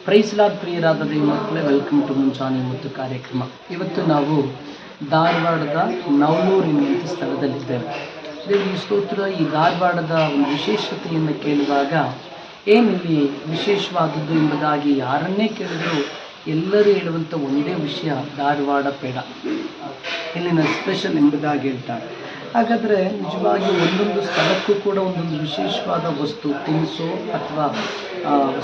Price lord ಪ್ರಿಯರಾದ ಮಕ್ಕಳೇ, welcome to ಮುಂಜಾನೆ ಮತ್ತು ಕಾರ್ಯಕ್ರಮ. ಇವತ್ತು ನಾವು ಧಾರವಾಡದ ನವಲೂರಿನ ಸ್ಥಳದಲ್ಲಿದ್ದೇವೆ. ದೇವರಿಗೆ ಸ್ತೋತ್ರ. ಈ ಧಾರವಾಡದ ಒಂದು ವಿಶೇಷತೆಯನ್ನು ಕೇಳುವಾಗ ಏನಿಲ್ಲಿ ವಿಶೇಷವಾದದ್ದು ಎಂಬುದಾಗಿ ಯಾರನ್ನೇ ಕೇಳಿದರೂ ಎಲ್ಲರೂ ಹೇಳುವಂಥ ಒಂದೇ ವಿಷಯ, ಧಾರವಾಡ ಪೇಡ ಇಲ್ಲಿನ ಸ್ಪೆಷಲ್ ಎಂಬುದಾಗಿ ಹೇಳ್ತಾರೆ. ಹಾಗಾದರೆ ನಿಜವಾಗಿ ಒಂದೊಂದು ಸ್ಥಳಕ್ಕೂ ಕೂಡ ಒಂದೊಂದು ವಿಶೇಷವಾದ ವಸ್ತು, ತಿನಿಸು ಅಥವಾ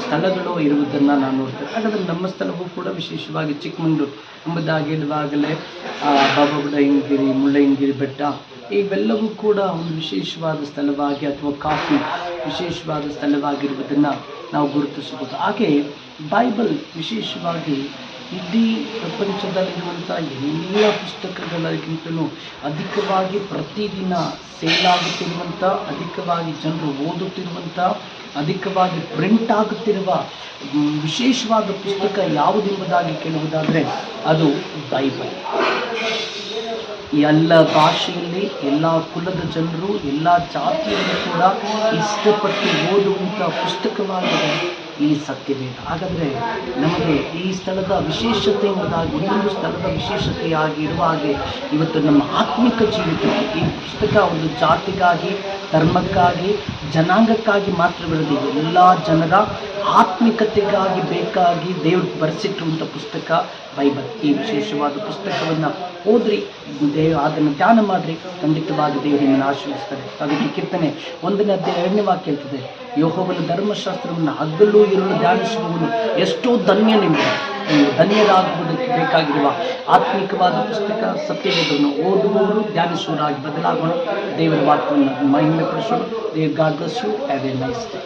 ಸ್ಥಳಗಳು ಇರುವುದನ್ನು ನಾನು ನೋಡ್ತೇವೆ. ಹಾಗಾದರೆ ನಮ್ಮ ಸ್ಥಳವೂ ಕೂಡ ವಿಶೇಷವಾಗಿ ಚಿಕ್ಕಮಗಳೂರು ಎಂಬುದಾಗಿ ಹೇಳುವಾಗಲೇ ಬಾಬಾಬುಡಯನಗಿರಿ, ಮುಳ್ಳಯ್ಯನಗಿರಿ ಬೆಟ್ಟ ಇವೆಲ್ಲವೂ ಕೂಡ ಒಂದು ವಿಶೇಷವಾದ ಸ್ಥಳವಾಗಿ ಅಥವಾ ಕಾಫಿ ವಿಶೇಷವಾದ ಸ್ಥಳವಾಗಿರುವುದನ್ನು ನಾವು ಗುರುತಿಸಬಹುದು. ಹಾಗೆ ಬೈಬಲ್ ವಿಶೇಷವಾಗಿ ಇಡೀ ಪ್ರಪಂಚದಲ್ಲಿರುವಂಥ ಎಲ್ಲ ಪುಸ್ತಕಗಳಿಗಿಂತಲೂ ಅಧಿಕವಾಗಿ ಪ್ರತಿದಿನ ಸೇಲಾಗುತ್ತಿರುವಂಥ, ಅಧಿಕವಾಗಿ ಜನರು ಓದುತ್ತಿರುವಂಥ, ಅಧಿಕವಾಗಿ ಪ್ರಿಂಟ್ ಆಗುತ್ತಿರುವ ವಿಶೇಷವಾದ ಪುಸ್ತಕ ಯಾವುದೆಂಬುದಾಗಿ ಕೇಳುವುದಾದರೆ ಅದು ಬೈಬಲ್. ಎಲ್ಲ ಭಾಷೆಯಲ್ಲಿ ಎಲ್ಲ ಕುಲದ ಜನರು, ಎಲ್ಲ ಜಾತಿಯರು ಕೂಡ ಇಷ್ಟಪಟ್ಟು ಓದುವಂಥ ಪುಸ್ತಕವಾಗಿದೆ ಈ ಸತ್ಯವೇದ. ಹಾಗಾದರೆ ನಮಗೆ ಈ ಸ್ಥಳದ ವಿಶೇಷತೆ ಎಂಬುದಾಗಿ, ಇನ್ನೊಂದು ಸ್ಥಳದ ವಿಶೇಷತೆಯಾಗಿರುವ ಹಾಗೆ ಇವತ್ತು ನಮ್ಮ ಆತ್ಮಿಕ ಜೀವಿತಕ್ಕೆ ಈ ಪುಸ್ತಕ ಒಂದು ಜಾತಿಗಾಗಿ, ಧರ್ಮಕ್ಕಾಗಿ, ಜನಾಂಗಕ್ಕಾಗಿ ಮಾತ್ರವಿರದೆ ಎಲ್ಲ ಜನರ ಆತ್ಮಿಕತೆಗಾಗಿ ಬೇಕಾಗಿ ದೇವರು ಬರೆಸಿಟ್ಟಿರುವಂಥ ಪುಸ್ತಕ ಬೈಬಲ್. ಈ ವಿಶೇಷವಾದ ಪುಸ್ತಕವನ್ನು ಓದ್ರಿ, ಅದನ್ನು ಧ್ಯಾನ ಮಾಡಿರಿ, ಖಂಡಿತವಾಗಿ ದೇವರು ನಿಮ್ಮನ್ನು ಆಶೀರ್ವದಿಸ್ತಾರೆ. ಅದಕ್ಕೆ ಕೀರ್ತನೆ 1ನೇ ಅಧ್ಯಾಯ 2ನೇ ವಾಕ್ಯ ಹೇಳ್ತದೆ, ಯೆಹೋವನ ಧರ್ಮಶಾಸ್ತ್ರವನ್ನು ಹಗಲು ಇರಲು ಧ್ಯಾನಿಸುವವನು ಎಷ್ಟೋ ಧನ್ಯರಾಗುವುದಕ್ಕೆ ಬೇಕಾಗಿರುವ ಆತ್ಮಿಕವಾದ ಪುಸ್ತಕ ಸತ್ಯವೇದವನ್ನು ಓದುವವರು ಧ್ಯಾನಿಸುವವರಾಗಿ ಬದಲಾಗೋಣ. ದೇವರ ವಾಕ್ಯವನ್ನು ಮಹಿಮೆ ಪಡಿಸೋಣ. ದೇವ್ God bless you. Have a nice day.